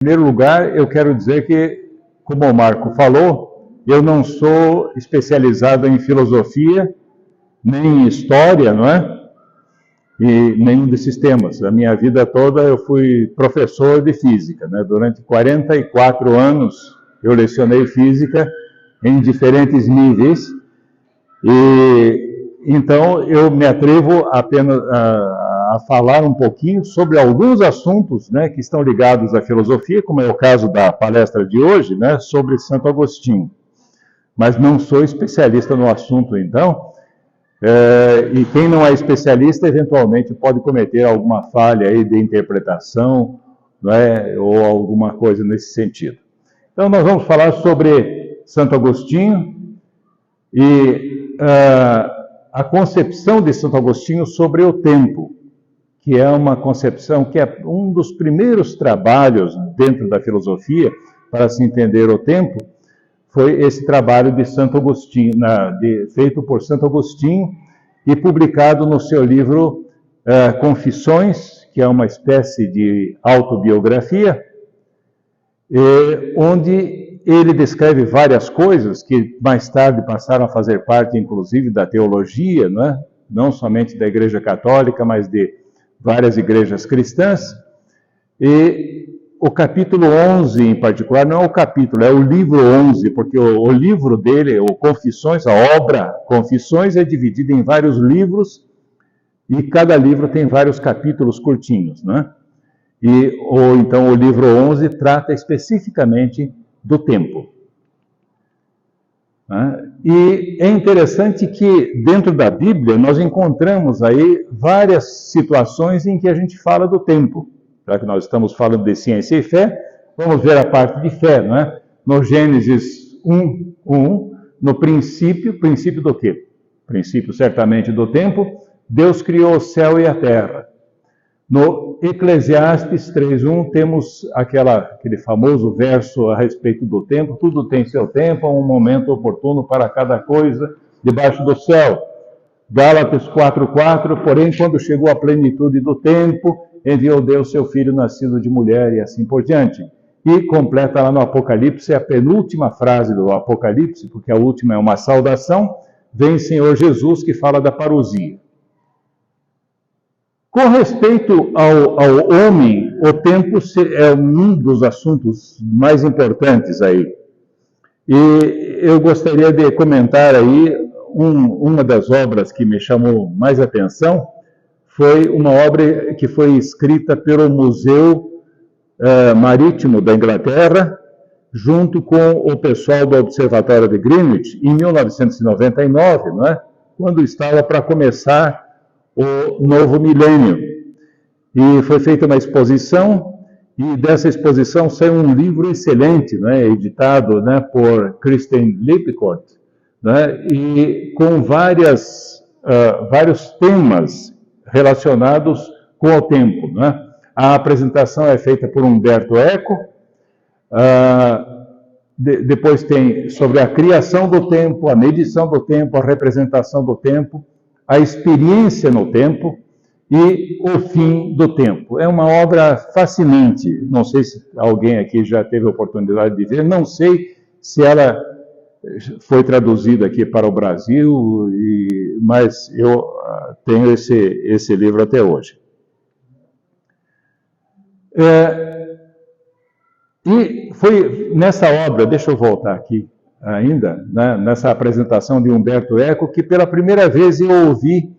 primeiro lugar, eu quero dizer que, como o Marco falou, eu não sou especializado em filosofia, nem em história, não é? E nenhum desses temas. A minha vida toda eu fui professor de física, né? Durante 44 anos eu lecionei física em diferentes níveis, e então eu me atrevo apenas a falar um pouquinho sobre alguns assuntos, né, que estão ligados à filosofia, como é o caso da palestra de hoje, né, sobre Santo Agostinho. Mas não sou especialista no assunto, então, e quem não é especialista, eventualmente, pode cometer alguma falha aí de interpretação, não é, ou alguma coisa nesse sentido. Então, nós vamos falar sobre Santo Agostinho e a concepção de Santo Agostinho sobre o tempo, que é uma concepção que é um dos primeiros trabalhos dentro da filosofia para se entender o tempo, foi esse trabalho de Santo Agostinho, feito por Santo Agostinho e publicado no seu livro Confissões, que é uma espécie de autobiografia, onde ele descreve várias coisas que mais tarde passaram a fazer parte, inclusive, da teologia, não é? Não somente da Igreja Católica, mas de várias igrejas cristãs. E o capítulo 11, em particular, não é o capítulo, é o livro 11, porque o livro dele, o Confissões, a obra Confissões, é dividida em vários livros, e cada livro tem vários capítulos curtinhos, né? Então, o livro 11 trata especificamente do tempo. E é interessante que, dentro da Bíblia, nós encontramos aí várias situações em que a gente fala do tempo. Já que nós estamos falando de ciência e fé, vamos ver a parte de fé, não é? No Gênesis 1, no princípio do quê? Princípio, certamente, do tempo, Deus criou o céu e a terra. No Eclesiastes 3:1 temos aquele famoso verso a respeito do tempo: tudo tem seu tempo, um momento oportuno para cada coisa debaixo do céu. Gálatas 4:4, porém, quando chegou a plenitude do tempo, enviou Deus seu Filho nascido de mulher, e assim por diante. E completa lá no Apocalipse, a penúltima frase do Apocalipse, porque a última é uma saudação: vem Senhor Jesus, que fala da parousia. Com respeito ao homem, o tempo é um dos assuntos mais importantes aí. E eu gostaria de comentar aí uma das obras que me chamou mais atenção, foi uma obra que foi escrita pelo Museu Marítimo da Inglaterra, junto com o pessoal do Observatório de Greenwich, em 1999, não é? Quando estava para começar o novo milênio. E foi feita uma exposição, e dessa exposição saiu um livro excelente, né, editado, né, por Kristen Lippincott, né, e com vários temas relacionados com o tempo, né? A apresentação é feita por Umberto Eco, depois tem sobre a criação do tempo, a medição do tempo, a representação do tempo, a experiência no tempo e o fim do tempo. É uma obra fascinante. Não sei se alguém aqui já teve a oportunidade de ver, não sei se ela foi traduzida aqui para o Brasil, mas eu tenho esse livro até hoje. E foi nessa obra, deixa eu voltar aqui ainda, né, nessa apresentação de Umberto Eco, que pela primeira vez eu ouvi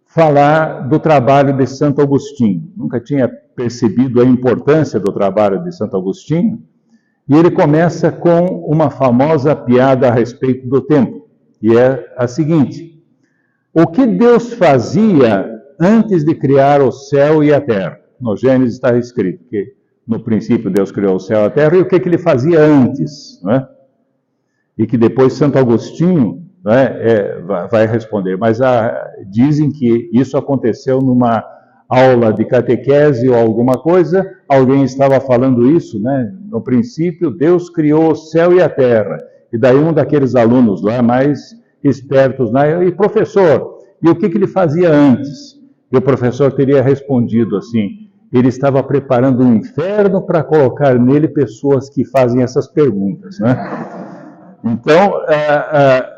falar do trabalho de Santo Agostinho. Nunca tinha percebido a importância do trabalho de Santo Agostinho. E ele começa com uma famosa piada a respeito do tempo, e é a seguinte: o que Deus fazia antes de criar o céu e a terra? No Gênesis está escrito que no princípio Deus criou o céu e a terra, e o que ele fazia antes, né? E que depois Santo Agostinho, né, vai responder. Mas dizem que isso aconteceu numa aula de catequese ou alguma coisa, alguém estava falando isso, né? No princípio, Deus criou o céu e a terra. E daí um daqueles alunos lá mais espertos, né? E professor, e o que ele fazia antes? E o professor teria respondido assim: ele estava preparando um inferno para colocar nele pessoas que fazem essas perguntas, né? Então,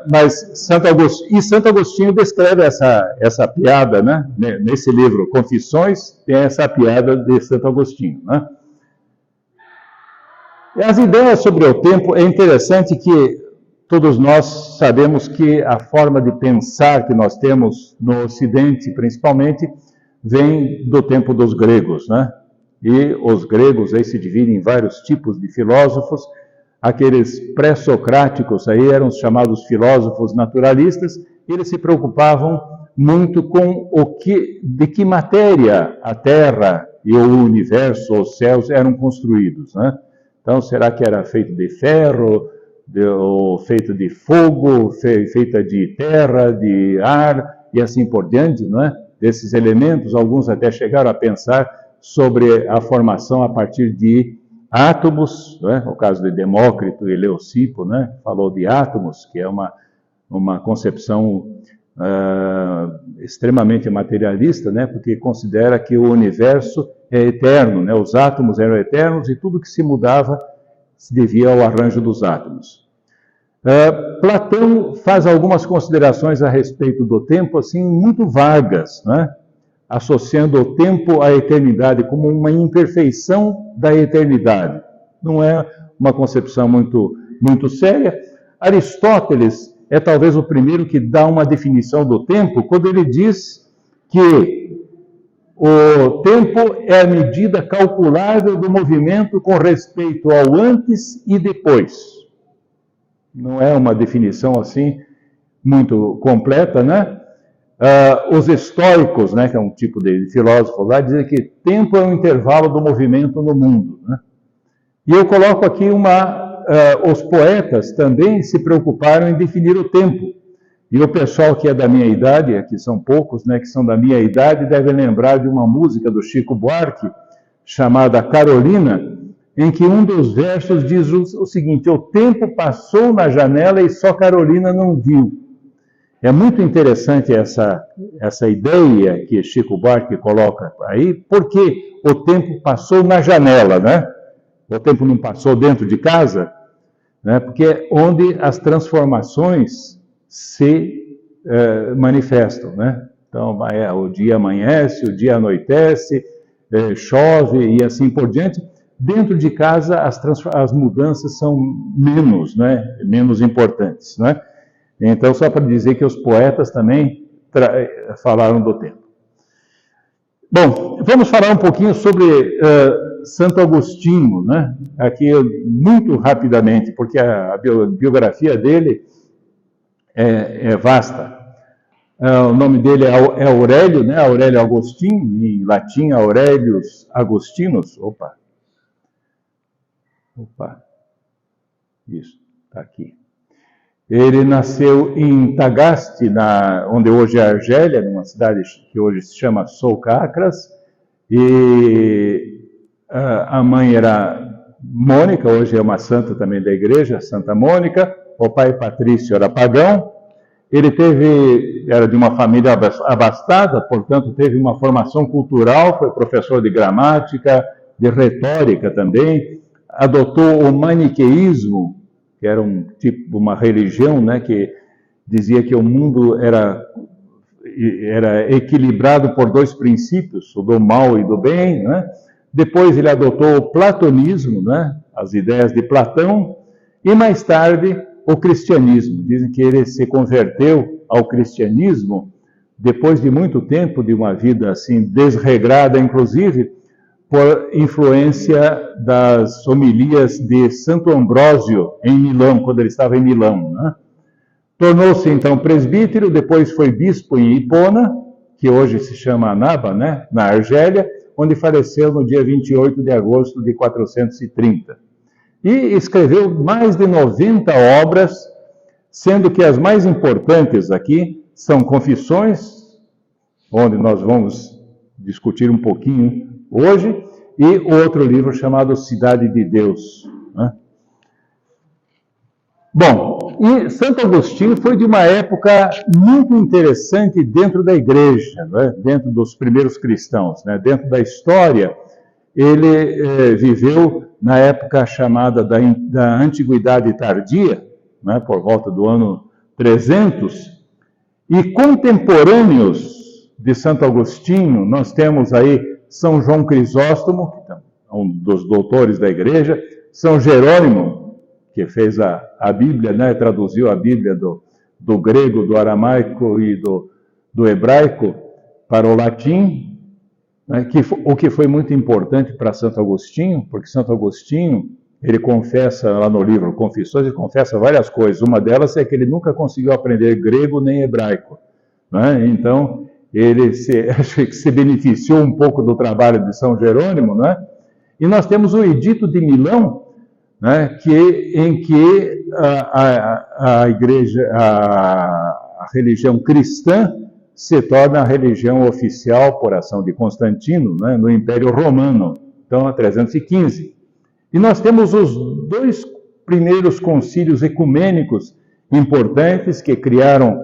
mas Santo Agostinho descreve essa piada, né? Nesse livro, Confissões, tem essa piada de Santo Agostinho, né? As ideias sobre o tempo, é interessante que todos nós sabemos que a forma de pensar que nós temos no Ocidente, principalmente, vem do tempo dos gregos, né? E os gregos aí se dividem em vários tipos de filósofos. Aqueles pré-socráticos aí eram os chamados filósofos naturalistas. Eles se preocupavam muito com de que matéria a Terra e o universo, os céus, eram construídos, né? Então, será que era feito de ferro, ou feito de fogo, feita de terra, de ar, e assim por diante, não é? Desses elementos, alguns até chegaram a pensar sobre a formação a partir de átomos, não é? O caso de Demócrito e Leucipo, né? Falou de átomos, que é uma concepção extremamente materialista, né? Porque considera que o universo é eterno, né? Os átomos eram eternos e tudo que se mudava se devia ao arranjo dos átomos. Platão faz algumas considerações a respeito do tempo, assim, muito vagas, né? Associando o tempo à eternidade como uma imperfeição da eternidade. Não é uma concepção muito séria. Aristóteles é talvez o primeiro que dá uma definição do tempo, quando ele diz que o tempo é a medida calculável do movimento com respeito ao antes e depois. Não é uma definição assim muito completa, né? Os estoicos, né, que é um tipo de filósofo lá, dizem que tempo é um intervalo do movimento no mundo, né? E eu coloco aqui os poetas também se preocuparam em definir o tempo. E o pessoal que é da minha idade, aqui são poucos, né, que são da minha idade, devem lembrar de uma música do Chico Buarque, chamada Carolina, em que um dos versos diz o seguinte: o tempo passou na janela e só Carolina não viu. É muito interessante essa ideia que Chico Buarque coloca aí, porque o tempo passou na janela, né? O tempo não passou dentro de casa, né? Porque é onde as transformações se manifestam, né? Então, o dia amanhece, o dia anoitece, chove e assim por diante. Dentro de casa, as mudanças são menos, né? Menos importantes, né? Então, só para dizer que os poetas também falaram do tempo. Bom, vamos falar um pouquinho sobre Santo Agostinho, né? Aqui, muito rapidamente, porque a biografia dele é vasta. O nome dele é Aurélio, né? Aurélio Agostinho, em latim, Aurelius Agostinus. Opa, isso, está aqui. Ele nasceu em Tagaste, onde hoje é Argélia, numa cidade que hoje se chama Soucacras, e a mãe era Mônica, hoje é uma santa também da igreja, Santa Mônica. O pai Patrício era pagão. Ele era de uma família abastada, portanto teve uma formação cultural, foi professor de gramática, de retórica também, adotou o maniqueísmo, que era uma religião, né, que dizia que o mundo era equilibrado por dois princípios, o do mal e do bem, né? Depois ele adotou o platonismo, né, as ideias de Platão, e mais tarde o cristianismo. Dizem que ele se converteu ao cristianismo depois de muito tempo de uma vida assim desregrada, inclusive por influência das homilias de Santo Ambrósio em Milão, quando ele estava em Milão, né? Tornou-se então presbítero, depois foi bispo em Hipona, que hoje se chama Annaba, né, na Argélia, onde faleceu no dia 28 de agosto de 430. E escreveu mais de 90 obras, sendo que as mais importantes aqui são Confissões, onde nós vamos discutir um pouquinho hoje, e outro livro chamado Cidade de Deus, né? Bom, e Santo Agostinho foi de uma época muito interessante dentro da igreja, né? Dentro dos primeiros cristãos, né? Dentro da história ele viveu na época chamada da Antiguidade Tardia, né, por volta do ano 300, e contemporâneos de Santo Agostinho, nós temos aí São João Crisóstomo, que é um dos doutores da igreja, São Jerônimo, que fez a Bíblia, né, traduziu a Bíblia do grego, do aramaico e do hebraico para o latim, né, o que foi muito importante para Santo Agostinho, porque Santo Agostinho, ele confessa lá no livro Confissões, ele confessa várias coisas. Uma delas é que ele nunca conseguiu aprender grego nem hebraico, né? Então, ele acho que se beneficiou um pouco do trabalho de São Jerônimo, né? E nós temos o Edito de Milão, né, em que a igreja, a religião cristã se torna a religião oficial por ação de Constantino, né, no Império Romano, então, a 315. E nós temos os dois primeiros concílios ecumênicos importantes que criaram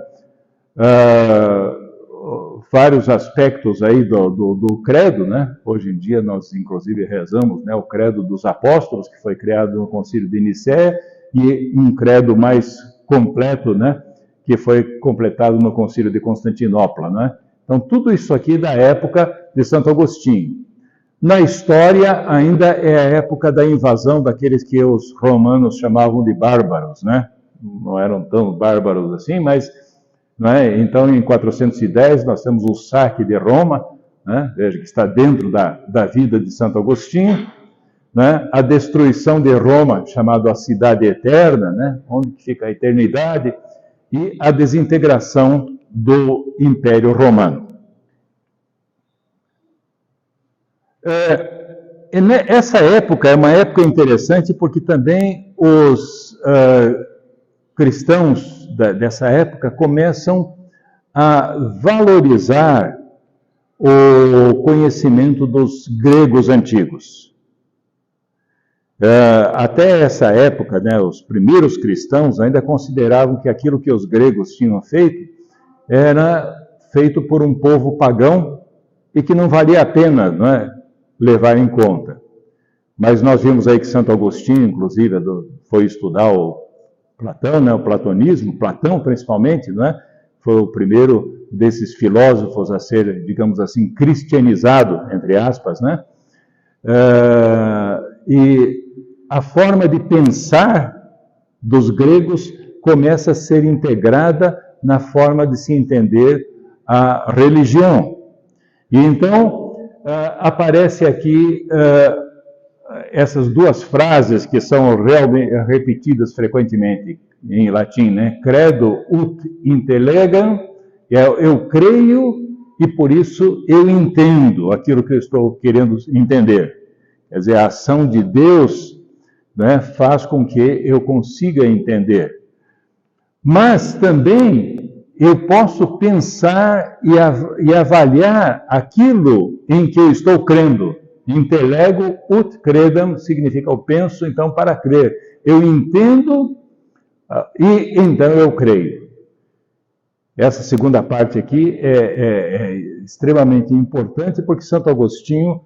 vários aspectos aí do credo, né? Hoje em dia nós, inclusive, rezamos, né, o credo dos apóstolos, que foi criado no concílio de Nicéia, e um credo mais completo, né, que foi completado no concílio de Constantinopla, né? Então, tudo isso aqui da época de Santo Agostinho. Na história, ainda é a época da invasão daqueles que os romanos chamavam de bárbaros, né? Não eram tão bárbaros assim, mas... né? Então, em 410, nós temos o saque de Roma, né? Veja que está dentro da vida de Santo Agostinho, né? A destruição de Roma, chamada a Cidade Eterna, né? Onde fica a eternidade, e a desintegração do Império Romano. Essa época é uma época interessante porque também os cristãos dessa época começam a valorizar o conhecimento dos gregos antigos. Até essa época, né, os primeiros cristãos ainda consideravam que aquilo que os gregos tinham feito era feito por um povo pagão e que não valia a pena, não é, levar em conta. Mas nós vimos aí que Santo Agostinho, inclusive, foi estudar o Platão, né, o platonismo, Platão principalmente, não é? Foi o primeiro desses filósofos a ser, digamos assim, cristianizado, entre aspas, né? E a forma de pensar dos gregos começa a ser integrada na forma de se entender a religião. E então aparece aqui essas duas frases que são realmente repetidas frequentemente em latim, né? Credo ut intellegam, eu creio e por isso eu entendo aquilo que eu estou querendo entender. Quer dizer, a ação de Deus, né, faz com que eu consiga entender. Mas também eu posso pensar e avaliar aquilo em que eu estou crendo. Intellego ut credam significa eu penso, então, para crer. Eu entendo e então eu creio. Essa segunda parte aqui é extremamente importante porque Santo Agostinho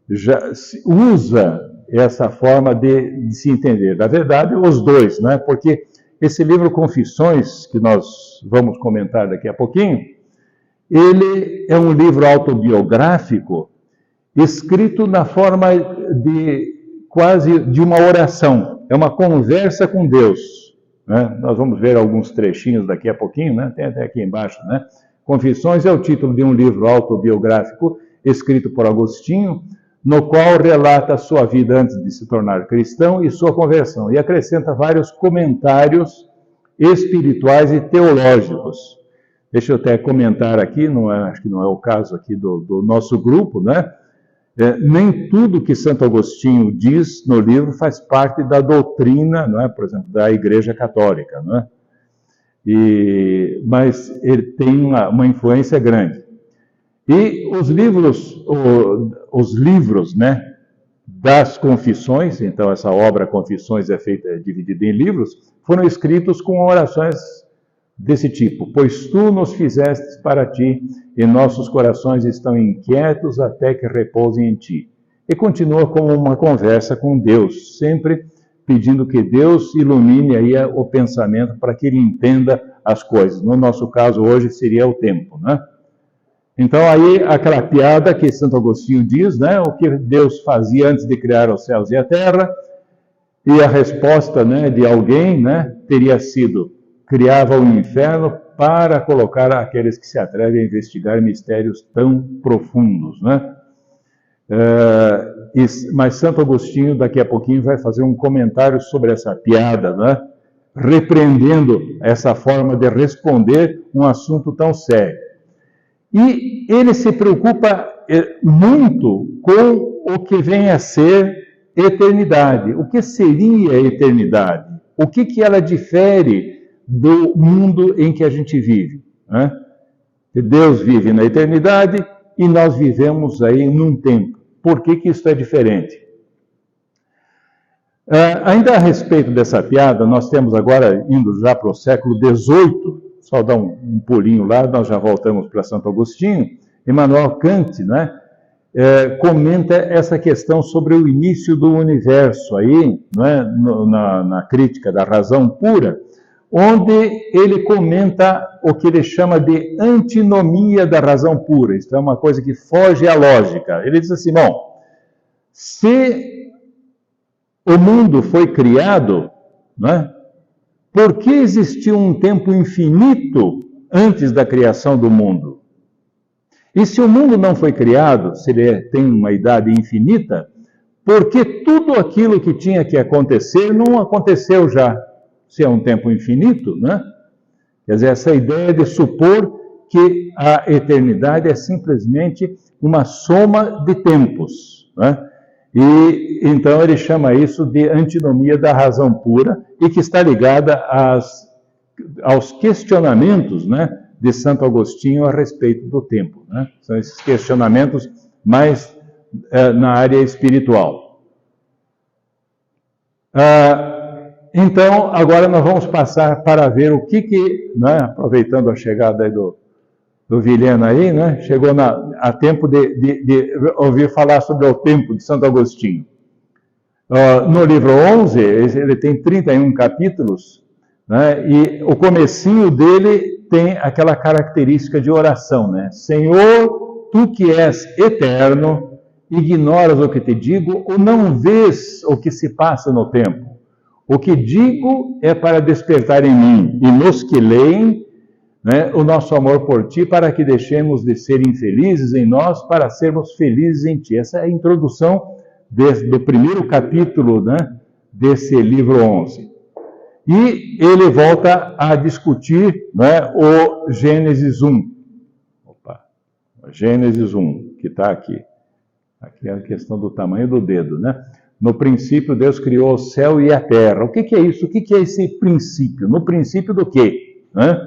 já usa essa forma de se entender. Na verdade, os dois, né? Porque esse livro Confissões, que nós vamos comentar daqui a pouquinho, ele é um livro autobiográfico escrito na forma quase de uma oração. É uma conversa com Deus, né? Nós vamos ver alguns trechinhos daqui a pouquinho, né? Tem até aqui embaixo, né? Confissões é o título de um livro autobiográfico escrito por Agostinho, no qual relata a sua vida antes de se tornar cristão e sua conversão, e acrescenta vários comentários espirituais e teológicos. Deixa eu até comentar aqui, acho que não é o caso aqui do nosso grupo, né? Nem tudo que Santo Agostinho diz no livro faz parte da doutrina, não é? Por exemplo, da Igreja Católica, não é? Mas ele tem uma influência grande. E os livros, né, das Confissões, então essa obra Confissões é dividida em livros, foram escritos com orações desse tipo. Pois tu nos fizestes para ti, e nossos corações estão inquietos até que repousem em ti. e continua como uma conversa com Deus, sempre pedindo que Deus ilumine aí o pensamento para que ele entenda as coisas. No nosso caso hoje seria o tempo, né? Então aí aquela piada que Santo Agostinho diz, né, o que Deus fazia antes de criar os céus e a terra, e a resposta, né, de alguém, né, teria sido: criava o inferno para colocar aqueles que se atrevem a investigar mistérios tão profundos, né? Mas Santo Agostinho daqui a pouquinho vai fazer um comentário sobre essa piada, né, repreendendo essa forma de responder um assunto tão sério. E ele se preocupa muito com o que vem a ser eternidade. O que seria a eternidade? O que ela difere do mundo em que a gente vive, né? Deus vive na eternidade e nós vivemos aí num tempo. Por que isso é diferente? Ainda a respeito dessa piada, nós temos agora, indo já para o século XVIII, só dar um pulinho lá, nós já voltamos para Santo Agostinho, Immanuel Kant, né, comenta essa questão sobre o início do universo aí, né, na crítica da razão pura, onde ele comenta o que ele chama de antinomia da razão pura. Isso é uma coisa que foge à lógica. Ele diz assim: bom, se o mundo foi criado, né, por que existiu um tempo infinito antes da criação do mundo? E se o mundo não foi criado, se ele tem uma idade infinita, por que tudo aquilo que tinha que acontecer não aconteceu já? Se é um tempo infinito, né? Quer dizer, essa ideia de supor que a eternidade é simplesmente uma soma de tempos, né? E então ele chama isso de antinomia da razão pura e que está ligada aos questionamentos, né, de Santo Agostinho a respeito do tempo, né? São esses questionamentos mais na área espiritual. Então, agora nós vamos passar para ver o que né, aproveitando a chegada aí do Vilhena aí, né, chegou a tempo de ouvir falar sobre o tempo de Santo Agostinho. No livro 11, ele tem 31 capítulos, né, e o comecinho dele tem aquela característica de oração, né? Senhor, tu que és eterno, ignoras o que te digo ou não vês o que se passa no tempo? O que digo é para despertar em mim e nos que leem, né, o nosso amor por ti, para que deixemos de ser infelizes em nós, para sermos felizes em ti. Essa é a introdução do primeiro capítulo, né, desse livro 11. E ele volta a discutir, né, o Gênesis 1. Gênesis 1, que está aqui. Aqui é a questão do tamanho do dedo, né? No princípio, Deus criou o céu e a terra. O que é isso? O que é esse princípio? No princípio do quê? Né?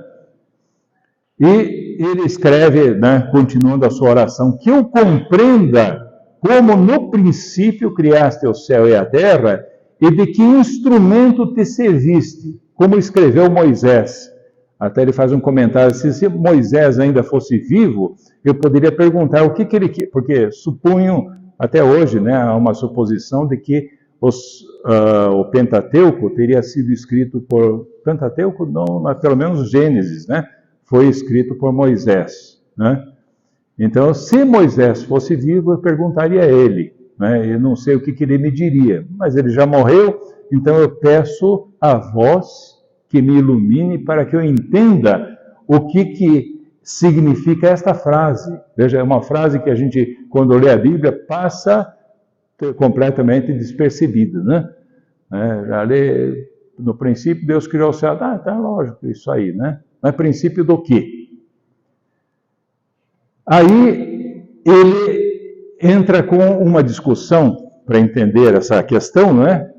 E ele escreve, né, continuando a sua oração, que eu compreenda como no princípio criaste o céu e a terra e de que instrumento te serviste, como escreveu Moisés. Até ele faz um comentário, se Moisés ainda fosse vivo, eu poderia perguntar o que ele quer, porque supunham, até hoje, né, há uma suposição de que o Pentateuco teria sido escrito por... Pentateuco não, mas pelo menos Gênesis, né, foi escrito por Moisés, né? Então, se Moisés fosse vivo, eu perguntaria a ele, né? Eu não sei o que ele me diria, mas ele já morreu, então eu peço a vós que me ilumine para que eu entenda o que significa esta frase. Veja, é uma frase que a gente, quando lê a Bíblia, passa completamente despercebida, né? Já lê, no princípio Deus criou o céu, tá lógico, isso aí, né? Mas princípio do quê? Aí ele entra com uma discussão para entender essa questão, né,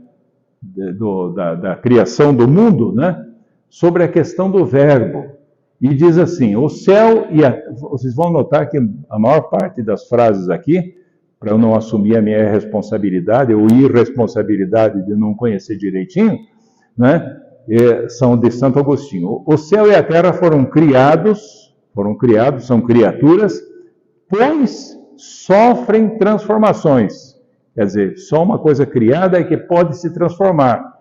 da criação do mundo, né, sobre a questão do verbo. E diz assim, o céu e a... Vocês vão notar que a maior parte das frases aqui, para eu não assumir a minha responsabilidade ou irresponsabilidade de não conhecer direitinho, né, são de Santo Agostinho. O céu e a terra foram criados, são criaturas, pois sofrem transformações Quer dizer, só uma coisa criada é que pode se transformar.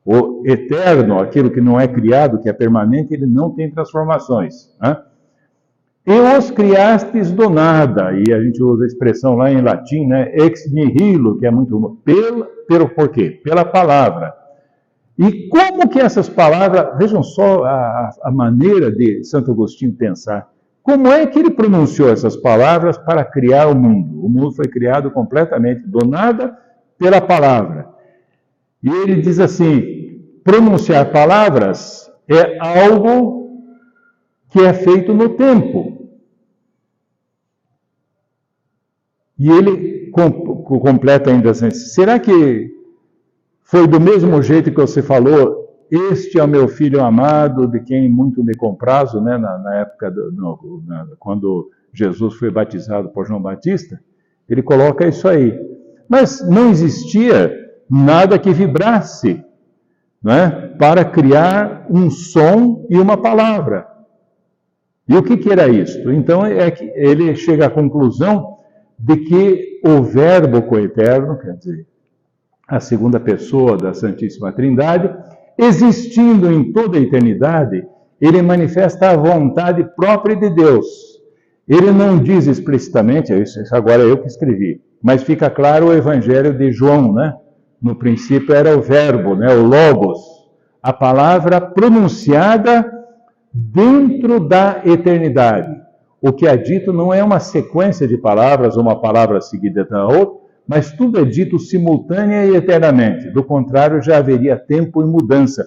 O eterno, aquilo que não é criado, que é permanente, ele não tem transformações. Né? E os criastes do nada, e a gente usa a expressão lá em latim, né? Ex nihilo, que é muito... Pelo porquê? Pela palavra. E como que essas palavras... Vejam só a maneira de Santo Agostinho pensar. Como é que ele pronunciou essas palavras para criar o mundo? O mundo foi criado completamente do nada pela palavra. E ele diz assim, pronunciar palavras é algo que é feito no tempo. E ele completa ainda assim, será que foi do mesmo jeito que você falou, este é o meu filho amado, de quem muito me comprazo, né, na época, quando Jesus foi batizado por João Batista, ele coloca isso aí. Mas não existia nada que vibrasse, né, para criar um som e uma palavra. E o que era isso? Então é que ele chega à conclusão de que o Verbo coeterno, quer dizer, a segunda pessoa da Santíssima Trindade, existindo em toda a eternidade, ele manifesta a vontade própria de Deus. Ele não diz explicitamente, isso agora é eu que escrevi, mas fica claro o Evangelho de João, né? No princípio era o Verbo, né? O Logos, a palavra pronunciada dentro da eternidade. O que é dito não é uma sequência de palavras, uma palavra seguida da outra, mas tudo é dito simultânea e eternamente. Do contrário, já haveria tempo e mudança.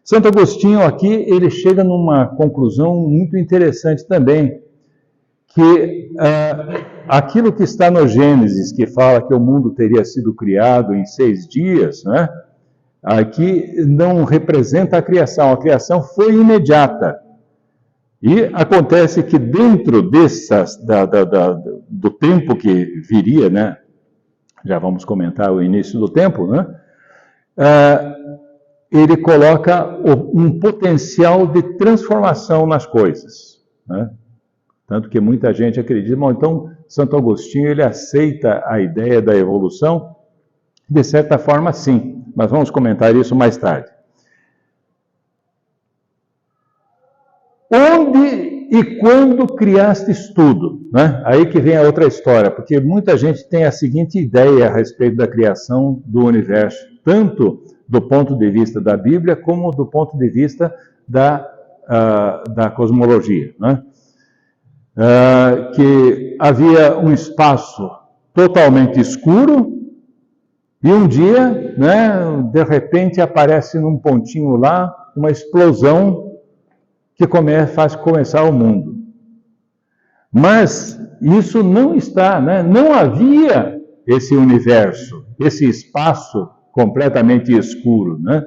Santo Agostinho aqui, ele chega numa conclusão muito interessante também, que aquilo que está no Gênesis, que fala que o mundo teria sido criado em 6 dias, né? Aqui não representa a criação foi imediata. E acontece que dentro do tempo que viria, né? Já vamos comentar o início do tempo, né? Ele coloca um potencial de transformação nas coisas, né? Tanto que muita gente acredita, bom, então Santo Agostinho ele aceita a ideia da evolução, de certa forma sim, mas vamos comentar isso mais tarde. Onde e quando criastes tudo? Né? Aí que vem a outra história, porque muita gente tem a seguinte ideia a respeito da criação do universo, tanto do ponto de vista da Bíblia, como do ponto de vista da cosmologia. Né? Que havia um espaço totalmente escuro, e um dia, né, de repente, aparece num pontinho lá uma explosão que faz começar o mundo. Mas isso não está, né? Não havia esse universo, esse espaço completamente escuro, né?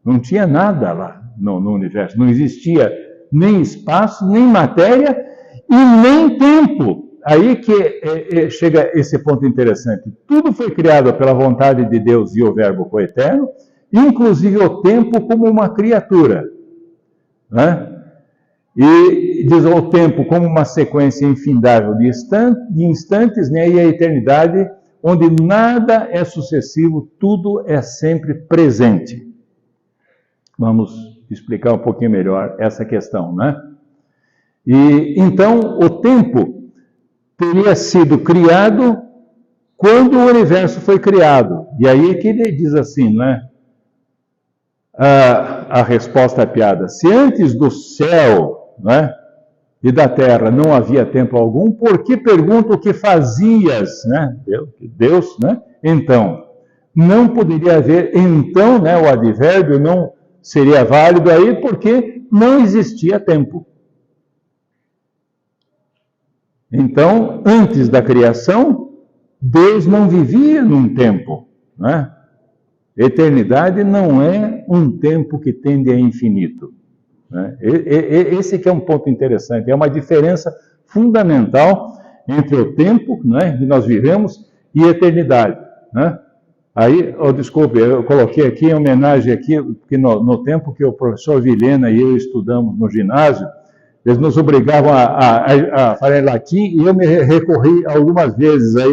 Não tinha nada lá no universo, não existia nem espaço, nem matéria e nem tempo. Aí que chega esse ponto interessante. Tudo foi criado pela vontade de Deus e o Verbo coeterno, inclusive o tempo como uma criatura, né? E diz o tempo como uma sequência infindável de instantes, né? E a eternidade, onde nada é sucessivo, tudo é sempre presente. Vamos explicar um pouquinho melhor essa questão, né? E então o tempo teria sido criado quando o universo foi criado. E aí é que ele diz assim, né? A resposta à piada. Se antes do céu, né, e da terra não havia tempo algum, por que pergunto o que fazias, né? Deus, né? Então, não poderia haver, então, né, o advérbio não seria válido aí, porque não existia tempo. Então, antes da criação, Deus não vivia num tempo, né? Eternidade não é um tempo que tende a infinito, né? Esse que é um ponto interessante, é uma diferença fundamental entre o tempo, né, que nós vivemos e a eternidade, né? Aí, desculpe, eu coloquei aqui em homenagem aqui, porque no tempo que o professor Vilhena e eu estudamos no ginásio, eles nos obrigavam a falar em latim, e eu me recorri algumas vezes aí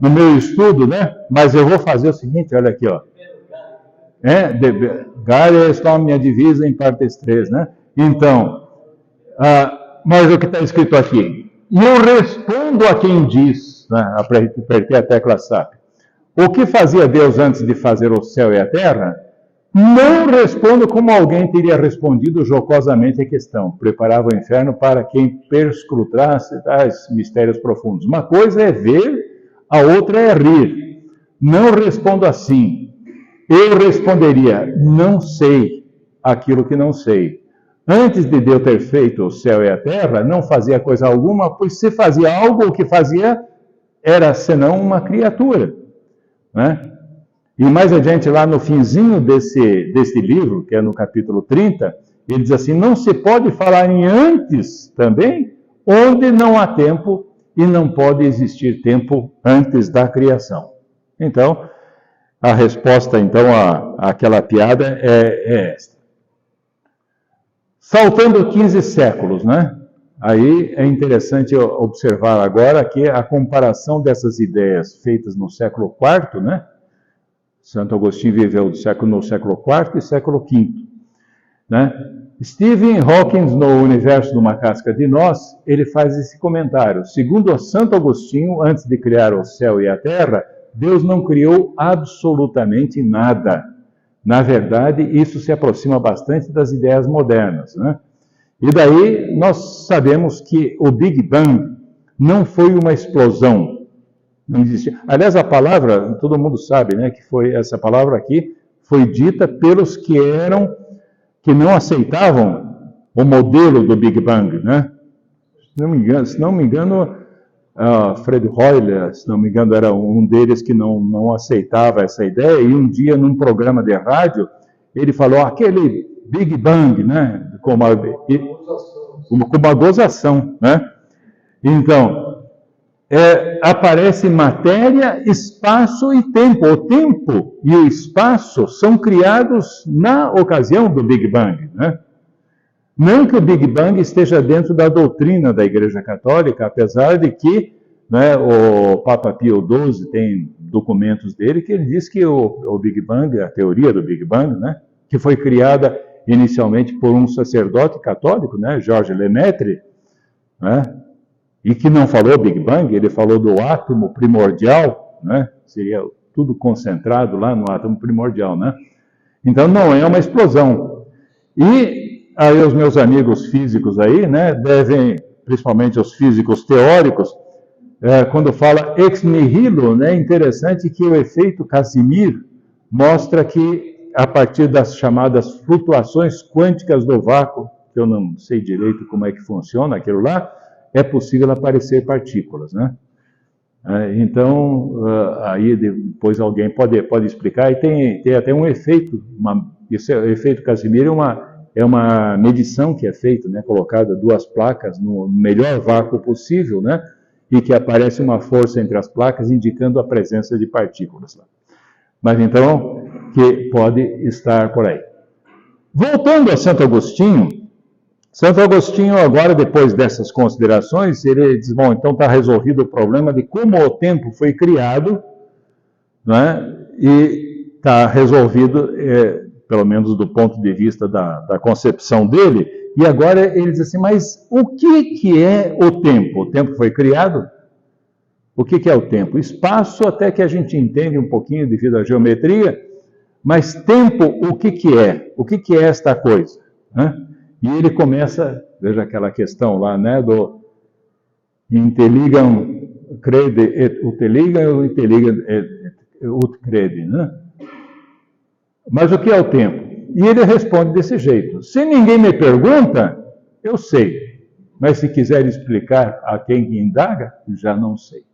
no meu estudo, né? Mas eu vou fazer o seguinte, olha aqui, ó. Gália está a minha divisa em partes 3, né? Então, mas o que está escrito aqui? E eu respondo a quem diz, né? Apertei a tecla SAP. O que fazia Deus antes de fazer o céu e a terra? Não respondo como alguém teria respondido jocosamente a questão. Preparava o inferno para quem perscrutasse tais mistérios profundos. Uma coisa é ver, a outra é rir. Não respondo assim. Eu responderia, não sei aquilo que não sei. Antes de Deus ter feito o céu e a terra, não fazia coisa alguma, pois se fazia algo, o que fazia era senão uma criatura, né? E mais adiante, lá no finzinho desse livro, que é no capítulo 30, ele diz assim, não se pode falar em antes também, onde não há tempo e não pode existir tempo antes da criação. Então, a resposta, então, àquela piada é esta. Saltando 15 séculos, né? Aí é interessante observar agora que a comparação dessas ideias feitas no século IV, né? Santo Agostinho viveu no século IV e século V, né? Stephen Hawking, no Universo de uma Casca de Nós, ele faz esse comentário. Segundo Santo Agostinho, antes de criar o céu e a terra, Deus não criou absolutamente nada. Na verdade, isso se aproxima bastante das ideias modernas, né? E daí nós sabemos que o Big Bang não foi uma explosão. Não existia. Aliás, a palavra, todo mundo sabe, né, que foi essa palavra aqui foi dita pelos que não aceitavam o modelo do Big Bang, né? Se não me engano, Fred Hoyle, se não me engano, era um deles que não aceitava essa ideia, e um dia, num programa de rádio, ele falou aquele Big Bang, né? Com uma gozação, né? Então, aparece matéria, espaço e tempo. O tempo e o espaço são criados na ocasião do Big Bang, né? Não que o Big Bang esteja dentro da doutrina da Igreja Católica, apesar de que, né, o Papa Pio XII tem documentos dele que ele diz que o Big Bang, a teoria do Big Bang, né, que foi criada inicialmente por um sacerdote católico, né, Georges Lemaitre, né, e que não falou Big Bang, ele falou do átomo primordial, né, seria tudo concentrado lá no átomo primordial, né? Então não é uma explosão. E aí os meus amigos físicos aí, né, principalmente os físicos teóricos, quando fala ex nihilo, né, é interessante que o efeito Casimir mostra que a partir das chamadas flutuações quânticas do vácuo, que eu não sei direito como é que funciona aquilo lá, é possível aparecer partículas, né? Então, aí depois alguém pode explicar, e tem até um efeito, esse efeito Casimir é uma medição que é feita, né, colocada duas placas no melhor vácuo possível, né, e que aparece uma força entre as placas indicando a presença de partículas lá. Mas então, que pode estar por aí. Voltando a Santo Agostinho agora, depois dessas considerações, ele diz, bom, então está resolvido o problema de como o tempo foi criado, né, e está resolvido, pelo menos do ponto de vista da concepção dele, e agora ele diz assim, mas o que é o tempo? O tempo foi criado? O que é o tempo? Espaço, até que a gente entende um pouquinho devido à geometria, mas tempo, o que é? O que é esta coisa? Né? E ele começa, veja aquela questão lá, né, do intelligam crede et utilligam, intelligam et ut crede, né? Mas o que é o tempo? E ele responde desse jeito, se ninguém me pergunta, eu sei, mas se quiser explicar a quem indaga, já não sei.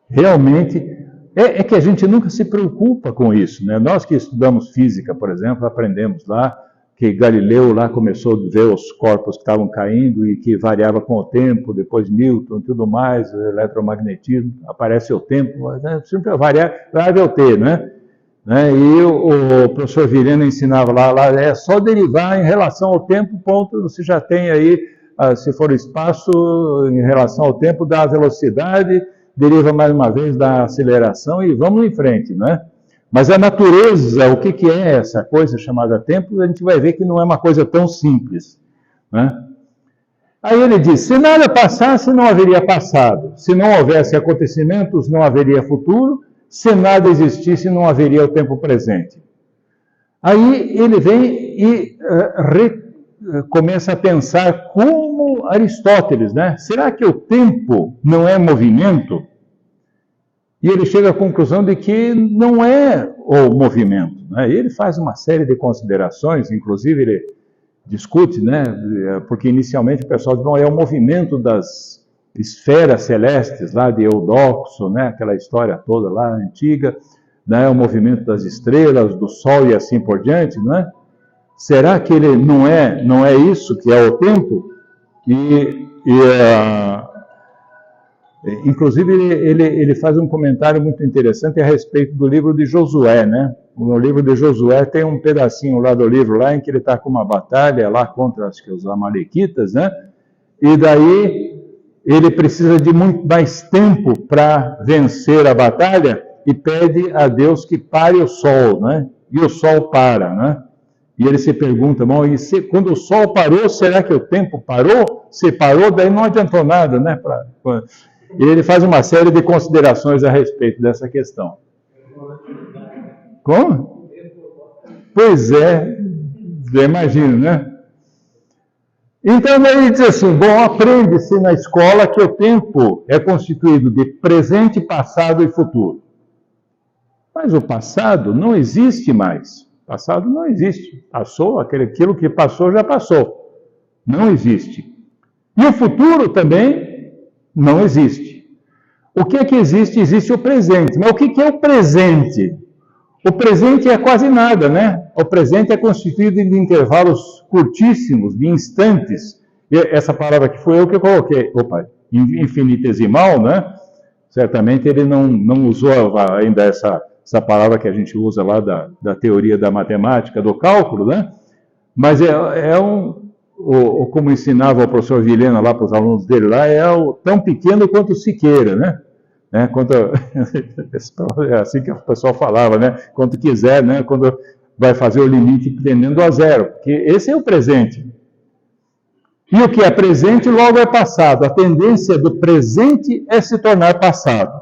Realmente, é que a gente nunca se preocupa com isso, né? Nós que estudamos física, por exemplo, aprendemos lá que Galileu lá começou a ver os corpos que estavam caindo e que variava com o tempo, depois Newton e tudo mais, o eletromagnetismo, aparece o tempo, sempre variável T, né? E o professor Vireno ensinava lá é só derivar em relação ao tempo, ponto, você já tem aí se for espaço em relação ao tempo, dá a velocidade, deriva mais uma vez da aceleração e vamos em frente, né? Mas a natureza, o que é essa coisa chamada tempo, a gente vai ver que não é uma coisa tão simples, né? Aí ele diz, se nada passasse, não haveria passado. Se não houvesse acontecimentos, não haveria futuro. Se nada existisse, não haveria o tempo presente. Aí ele vem e começa a pensar como Aristóteles, né? Será que o tempo não é movimento? E ele chega à conclusão de que não é o movimento, né? E ele faz uma série de considerações, inclusive ele discute, né? Porque inicialmente o pessoal diz, não, é o movimento das esferas celestes lá de Eudoxo, né? Aquela história toda lá antiga, né? O movimento das estrelas, do Sol e assim por diante, né? Será que ele não é isso que é o tempo? Inclusive ele faz um comentário muito interessante a respeito do livro de Josué, né? No livro de Josué tem um pedacinho lá do livro lá em que ele está com uma batalha lá contra, acho que os amalequitas, né? E daí ele precisa de muito mais tempo para vencer a batalha e pede a Deus que pare o sol, né? E o sol para, né? E ele se pergunta, bom, quando o sol parou, será que o tempo parou? Se parou, daí não adiantou nada, né? E ele faz uma série de considerações a respeito dessa questão. Como? Pois é, já imagino, né? Então ele diz assim, bom, aprende-se na escola que o tempo é constituído de presente, passado e futuro. Mas o passado não existe mais. O passado não existe. Passou, aquilo que passou já passou. Não existe. E o futuro também não existe. O que é que existe? Existe o presente. Mas o que é o presente? O presente é quase nada, né? O presente é constituído de intervalos curtíssimos, de instantes. E essa palavra que foi eu que coloquei. Opa, infinitesimal, né? Certamente ele não usou ainda essa palavra que a gente usa lá da teoria da matemática, do cálculo, né? Mas como ensinava o professor Vilhena lá para os alunos dele lá, tão pequeno quanto Siqueira, né? É assim que o pessoal falava, né? Quanto quiser, né? Quando vai fazer o limite tendendo a zero, porque esse é o presente. E o que é presente logo é passado. A tendência do presente é se tornar passado.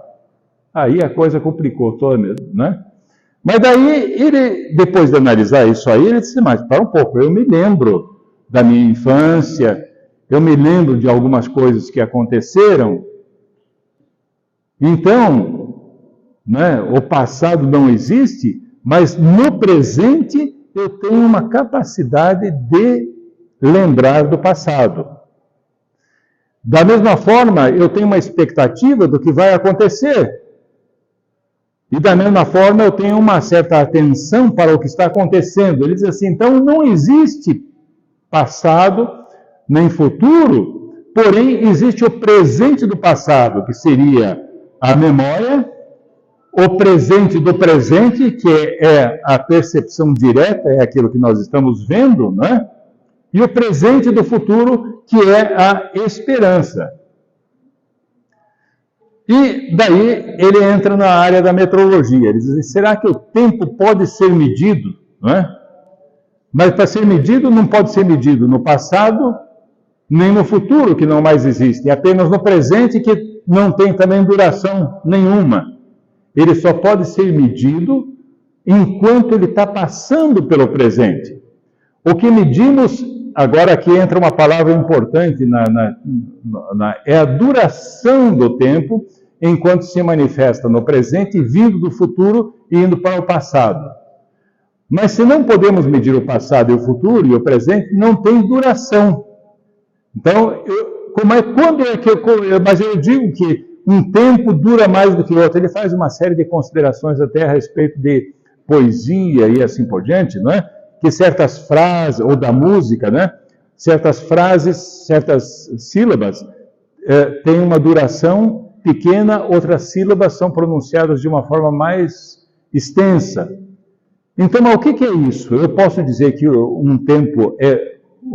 Aí a coisa complicou toda mesmo, né? Mas daí ele, depois de analisar isso aí, ele disse, mas para um pouco, eu me lembro da minha infância, eu me lembro de algumas coisas que aconteceram. Então, né, o passado não existe, mas no presente eu tenho uma capacidade de lembrar do passado. Da mesma forma, eu tenho uma expectativa do que vai acontecer. E da mesma forma, eu tenho uma certa atenção para o que está acontecendo. Ele diz assim, então não existe passado nem futuro, porém existe o presente do passado, que seria a memória, o presente do presente, que é a percepção direta, é aquilo que nós estamos vendo, né? E o presente do futuro, que é a esperança. E daí ele entra na área da metrologia. Ele diz, será que o tempo pode ser medido? Não é? Mas para ser medido, não pode ser medido no passado, nem no futuro, que não mais existe. É apenas no presente, que não tem também duração nenhuma. Ele só pode ser medido enquanto ele está passando pelo presente. O que medimos, agora aqui entra uma palavra importante, é a duração do tempo, enquanto se manifesta no presente, vindo do futuro e indo para o passado. Mas se não podemos medir o passado e o futuro e o presente, não tem duração. Então, mas eu digo que um tempo dura mais do que outro. Ele faz uma série de considerações até a respeito de poesia e assim por diante, não é? Que certas frases, ou da música, né? Certas frases, certas sílabas têm uma duração pequena, outras sílabas são pronunciadas de uma forma mais extensa. Então, mas o que é isso? Eu posso dizer que um tempo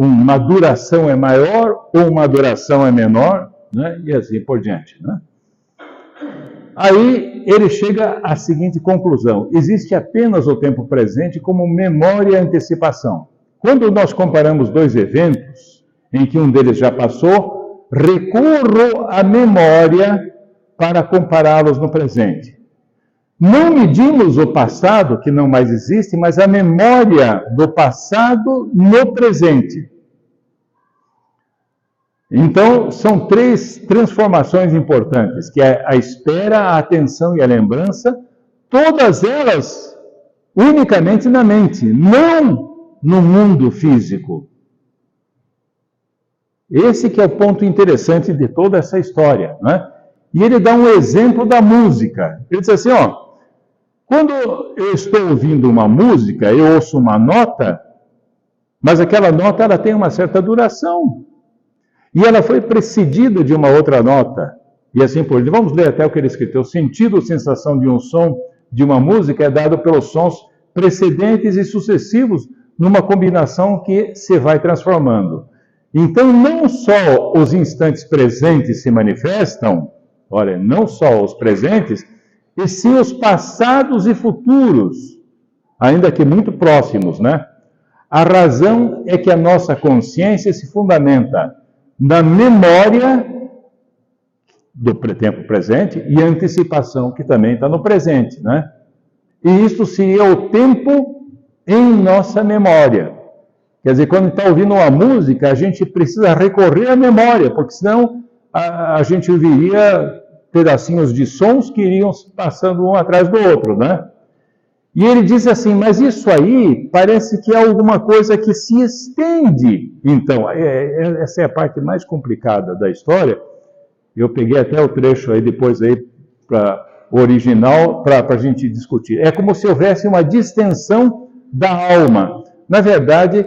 uma duração é maior ou uma duração é menor, né? E assim por diante, né? Aí ele chega à seguinte conclusão: existe apenas o tempo presente como memória e antecipação. Quando nós comparamos dois eventos, em que um deles já passou, recorro à memória para compará-los no presente. Não medimos o passado, que não mais existe, mas a memória do passado no presente. Então, são três transformações importantes, que é a espera, a atenção e a lembrança, todas elas unicamente na mente, não no mundo físico. Esse que é o ponto interessante de toda essa história, né? E ele dá um exemplo da música. Ele diz assim, ó, quando eu estou ouvindo uma música, eu ouço uma nota, mas aquela nota ela tem uma certa duração. E ela foi precedida de uma outra nota. E assim por diante. Vamos ler até o que ele escreveu. O sentido ou sensação de um som, de uma música, é dado pelos sons precedentes e sucessivos numa combinação que se vai transformando. Então, não só os instantes presentes se manifestam, olha, não só os presentes, e sim os passados e futuros, ainda que muito próximos, né? A razão é que a nossa consciência se fundamenta na memória do tempo presente e a antecipação, que também está no presente, né? E isso seria o tempo em nossa memória. Quer dizer, quando está ouvindo uma música, a gente precisa recorrer à memória, porque senão a gente ouviria pedacinhos de sons que iriam passando um atrás do outro, né? E ele diz assim, mas isso aí parece que é alguma coisa que se estende. Então, essa é a parte mais complicada da história. Eu peguei até o trecho aí depois aí para o original para a gente discutir. É como se houvesse uma distensão da alma. Na verdade,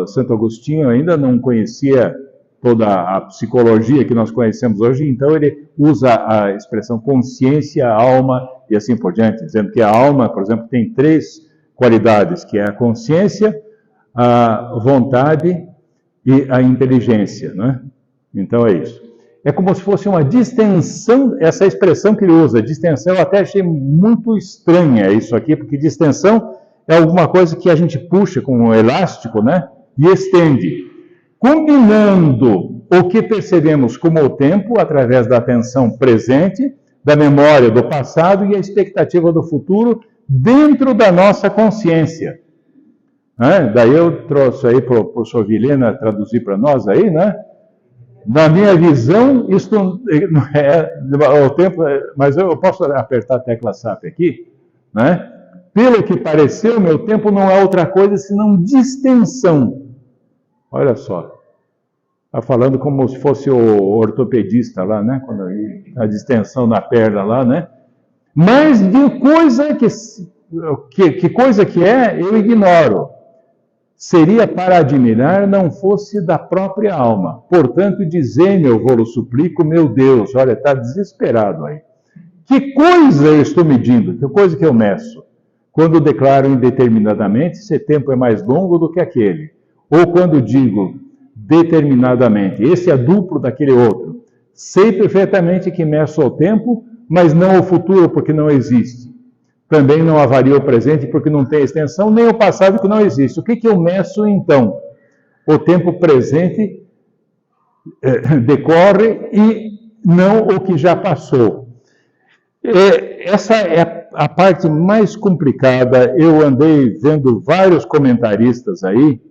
Santo Agostinho ainda não conhecia toda a psicologia que nós conhecemos hoje, então ele usa a expressão consciência, alma e assim por diante, dizendo que a alma, por exemplo, tem três qualidades, que é a consciência, a vontade e a inteligência, né? Então é isso. É como se fosse uma distensão, essa expressão que ele usa, distensão, eu até achei muito estranha isso aqui, porque distensão é alguma coisa que a gente puxa com um elástico, né? E estende. Combinando o que percebemos como o tempo, através da atenção presente, da memória do passado e a expectativa do futuro, dentro da nossa consciência. Daí eu trouxe aí para o professor Vilhena traduzir para nós aí, né? Na minha visão, isso não é o tempo, mas eu posso apertar a tecla SAP aqui, né? Pelo que pareceu, meu tempo não é outra coisa senão distensão. Olha só, está falando como se fosse o ortopedista lá, né? Quando a distensão na perna lá, né? Mas de coisa que coisa que é, eu ignoro. Seria para admirar, não fosse da própria alma. Portanto, dizei-me, eu vou-lo suplico, meu Deus, olha, está desesperado aí. Que coisa eu estou medindo? Que coisa que eu meço? Quando declaro indeterminadamente, esse tempo é mais longo do que aquele. Ou quando digo determinadamente, esse é duplo daquele outro. Sei perfeitamente que meço o tempo, mas não o futuro, porque não existe. Também não avario o presente, porque não tem extensão, nem o passado, que não existe. O que eu meço, então? O tempo presente decorre e não o que já passou. Essa é a parte mais complicada. Eu andei vendo vários comentaristas aí,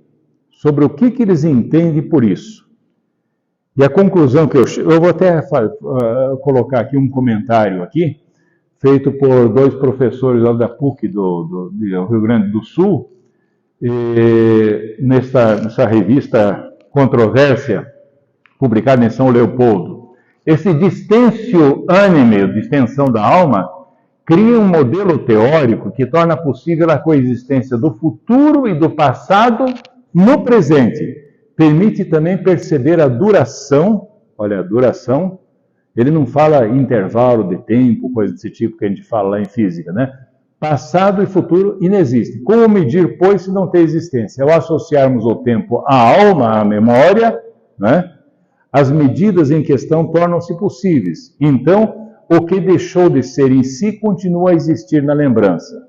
sobre o que eles entendem por isso. E a conclusão que eu vou até colocar aqui um comentário aqui, feito por dois professores lá da PUC do Rio Grande do Sul, nessa revista Controvérsia, publicada em São Leopoldo. Esse distensio anime, distensão da alma, cria um modelo teórico que torna possível a coexistência do futuro e do passado no presente. Permite também perceber a duração, olha, a duração. Ele não fala intervalo de tempo, coisa desse tipo que a gente fala lá em física, né? Passado e futuro inexistem. Como medir, pois, se não tem existência? Ao associarmos o tempo à alma, à memória, né, as medidas em questão tornam-se possíveis. Então, o que deixou de ser em si continua a existir na lembrança.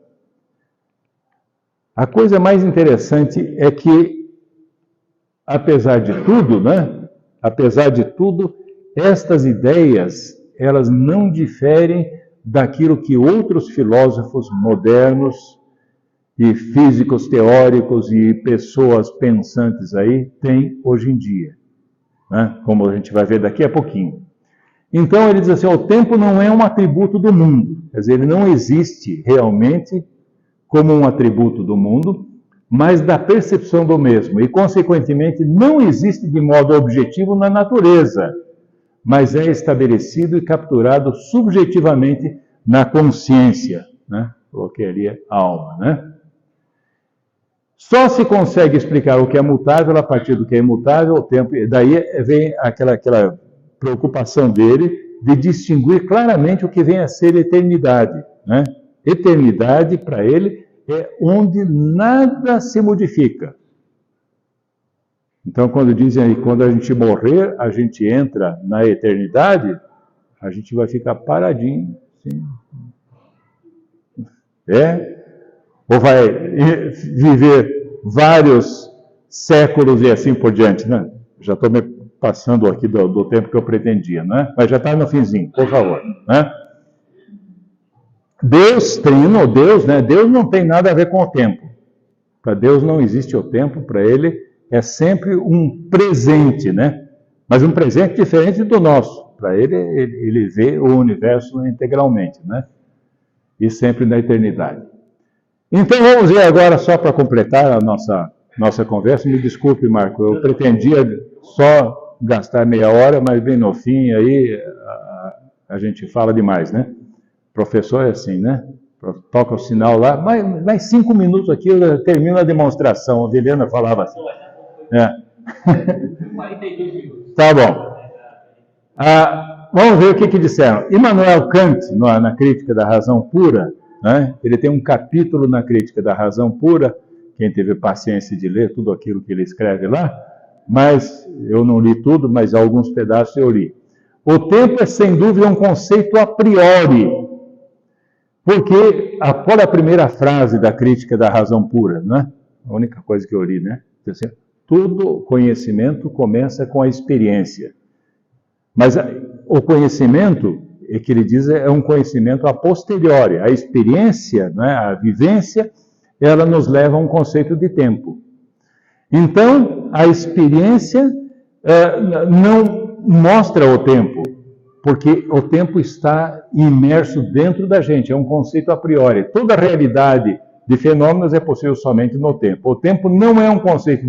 A coisa mais interessante é que, apesar de tudo, né, apesar de tudo, estas ideias, elas não diferem daquilo que outros filósofos modernos e físicos teóricos e pessoas pensantes aí têm hoje em dia, né? Como a gente vai ver daqui a pouquinho. Então ele diz assim, o tempo não é um atributo do mundo, quer dizer, ele não existe realmente como um atributo do mundo, mas da percepção do mesmo, e consequentemente não existe de modo objetivo na natureza, mas é estabelecido e capturado subjetivamente na consciência, né? Coloquei ali a alma, né? Só se consegue explicar o que é mutável a partir do que é imutável, o tempo, daí vem aquela preocupação dele de distinguir claramente o que vem a ser eternidade, né? Eternidade, para ele, é onde nada se modifica. Então, quando dizem aí, quando a gente morrer, a gente entra na eternidade, a gente vai ficar paradinho, assim. Ou vai viver vários séculos e assim por diante, né? Já estou me passando aqui do tempo que eu pretendia, né? Mas já está no finzinho, por favor, né? Deus, né? Deus não tem nada a ver com o tempo. Para Deus não existe o tempo, para ele é sempre um presente, né? Mas um presente diferente do nosso. Para ele vê o universo integralmente, né? E sempre na eternidade. Então vamos ver agora, só para completar a nossa conversa. Me desculpe, Marco, eu pretendia só gastar meia hora, mas bem no fim aí a gente fala demais, né? Professor é assim, né? Toca o sinal lá, mais 5 minutos aqui eu termino a demonstração. A Vilhena falava assim. 42 minutos. Tá bom. Vamos ver o que disseram. Immanuel Kant, na Crítica da Razão Pura, né, ele tem um capítulo na Crítica da Razão Pura, quem teve paciência de ler tudo aquilo que ele escreve lá, mas eu não li tudo, mas alguns pedaços eu li. O tempo é, sem dúvida, um conceito a priori, porque após a primeira frase da Crítica da Razão Pura, né, a única coisa que eu li, né, todo conhecimento começa com a experiência. Mas o conhecimento, que ele diz, é um conhecimento a posteriori. A experiência, né, a vivência, ela nos leva a um conceito de tempo. Então, a experiência não mostra o tempo, porque o tempo está imerso dentro da gente, é um conceito a priori. Toda a realidade de fenômenos é possível somente no tempo. O tempo não é um conceito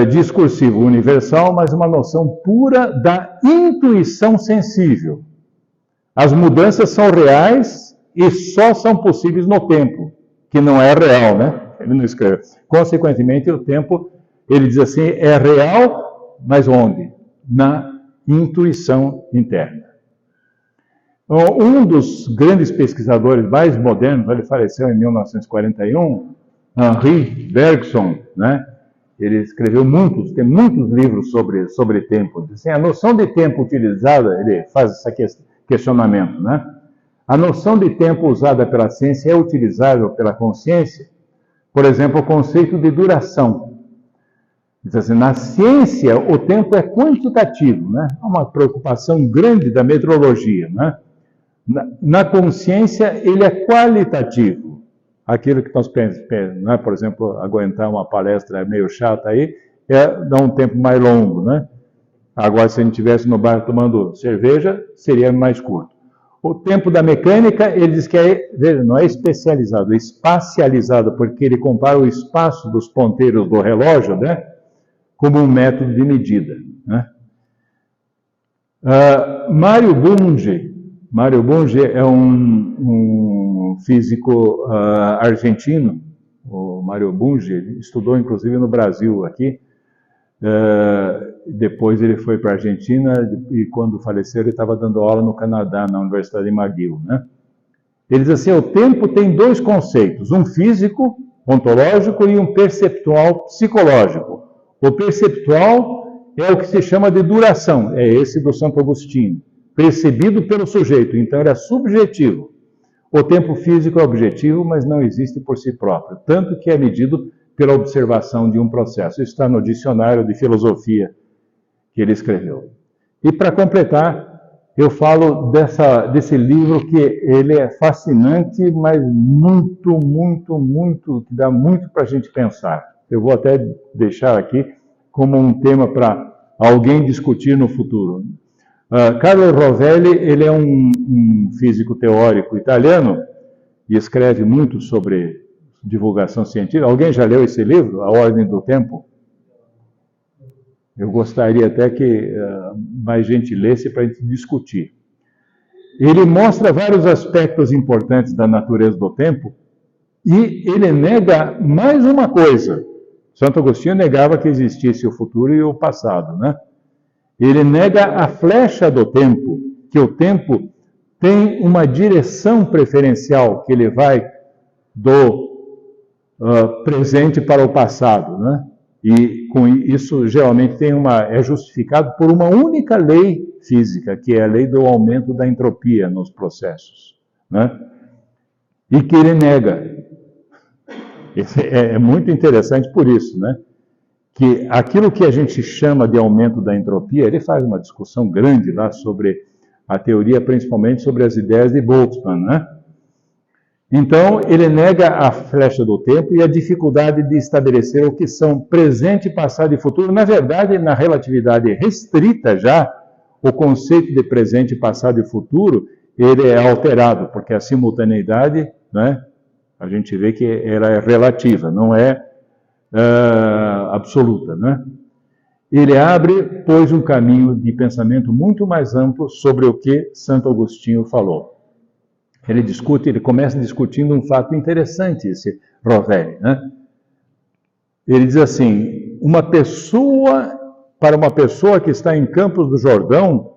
discursivo universal, mas uma noção pura da intuição sensível. As mudanças são reais e só são possíveis no tempo, que não é real, né? Ele não escreve. Consequentemente, o tempo, ele diz assim, é real, mas onde? Na intuição interna. Um dos grandes pesquisadores mais modernos, ele faleceu em 1941, Henri Bergson, né? Ele escreveu tem muitos livros sobre tempo. Assim, a noção de tempo utilizada, ele faz esse questionamento, né? A noção de tempo usada pela ciência é utilizável pela consciência? Por exemplo, o conceito de duração. Diz assim, na ciência, o tempo é quantitativo, né? É uma preocupação grande da metrologia, né? Na consciência, ele é qualitativo. Aquilo que nós pensamos, né? Por exemplo, aguentar uma palestra meio chata aí, dá um tempo mais longo, né? Agora, se a gente estivesse no bar tomando cerveja, seria mais curto. O tempo da mecânica, ele diz que veja, não é especializado, é espacializado, porque ele compara o espaço dos ponteiros do relógio, né, como um método de medida, né? Mário Bunge é um físico argentino. O Mário Bunge estudou inclusive no Brasil aqui. Depois ele foi para a Argentina e quando faleceu ele estava dando aula no Canadá, na Universidade de McGill, né? Ele diz assim, o tempo tem dois conceitos, um físico, ontológico, e um perceptual, psicológico. O perceptual é o que se chama de duração, é esse do Santo Agostinho, percebido pelo sujeito, então ele é subjetivo. O tempo físico é objetivo, mas não existe por si próprio, tanto que é medido pela observação de um processo. Isso está no dicionário de filosofia que ele escreveu. E para completar, eu falo desse livro que ele é fascinante, mas muito, que dá muito para a gente pensar. Eu vou até deixar aqui como um tema para alguém discutir no futuro. Carlo Rovelli, ele é um físico teórico italiano e escreve muito sobre divulgação científica. Alguém já leu esse livro, A Ordem do Tempo? Eu gostaria até que mais gente lesse para a gente discutir. Ele mostra vários aspectos importantes da natureza do tempo e ele nega mais uma coisa. Santo Agostinho negava que existisse o futuro e o passado, né? Ele nega a flecha do tempo, que o tempo tem uma direção preferencial, que ele vai do presente para o passado, né? E com isso geralmente é justificado por uma única lei física, que é a lei do aumento da entropia nos processos, né? E que ele nega. É muito interessante por isso, né? Que aquilo que a gente chama de aumento da entropia, ele faz uma discussão grande lá sobre a teoria, principalmente sobre as ideias de Boltzmann, né? Então, ele nega a flecha do tempo e a dificuldade de estabelecer o que são presente, passado e futuro. Na verdade, na relatividade restrita já, o conceito de presente, passado e futuro, ele é alterado, porque a simultaneidade, né, a gente vê que ela é relativa, não é absoluta, né? Ele abre, pois, um caminho de pensamento muito mais amplo sobre o que Santo Agostinho falou. Ele começa discutindo um fato interessante, esse Rovelli, né? Ele diz assim, para uma pessoa que está em Campos do Jordão,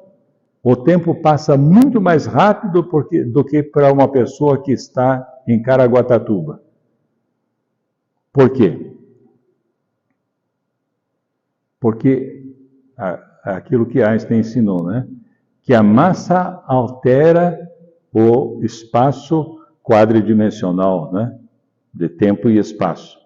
o tempo passa muito mais rápido do que para uma pessoa que está em Caraguatatuba. Por quê? Porque aquilo que Einstein ensinou, né? Que a massa altera o espaço quadridimensional, né? De tempo e espaço.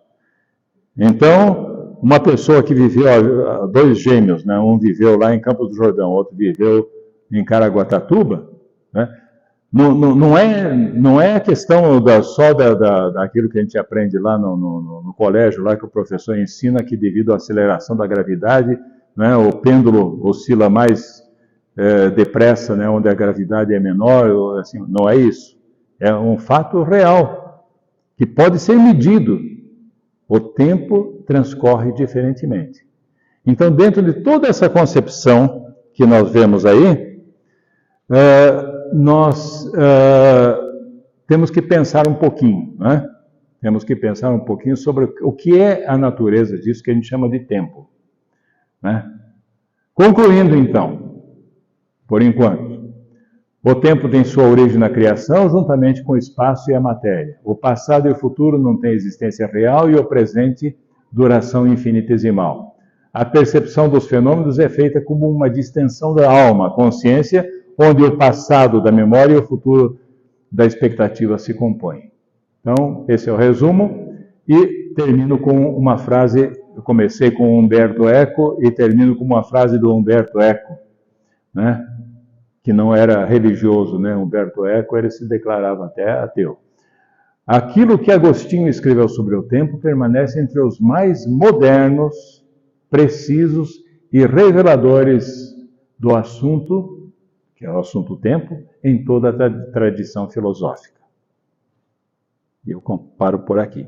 Então, uma pessoa que viveu, dois gêmeos, né? Um viveu lá em Campos do Jordão, outro viveu em Caraguatatuba, né? Não é a questão só daquilo que a gente aprende lá no colégio, lá que o professor ensina que devido à aceleração da gravidade, né, o pêndulo oscila mais depressa, né, onde a gravidade é menor, assim, não é isso. É um fato real, que pode ser medido. O tempo transcorre diferentemente. Então, dentro de toda essa concepção que nós vemos aí, nós temos que pensar um pouquinho, né? Temos que pensar um pouquinho sobre o que é a natureza disso que a gente chama de tempo, né? Concluindo, então, por enquanto, o tempo tem sua origem na criação, juntamente com o espaço e a matéria. O passado e o futuro não têm existência real e o presente, duração infinitesimal. A percepção dos fenômenos é feita como uma distensão da alma, consciência, onde o passado da memória e o futuro da expectativa se compõem. Então, esse é o resumo, e termino com uma frase, eu comecei com Umberto Eco e termino com uma frase do Umberto Eco, né? Que não era religioso, né? Umberto Eco, ele se declarava até ateu. Aquilo que Agostinho escreveu sobre o tempo permanece entre os mais modernos, precisos e reveladores do assunto, que é o assunto tempo, em toda a tradição filosófica. E eu paro por aqui.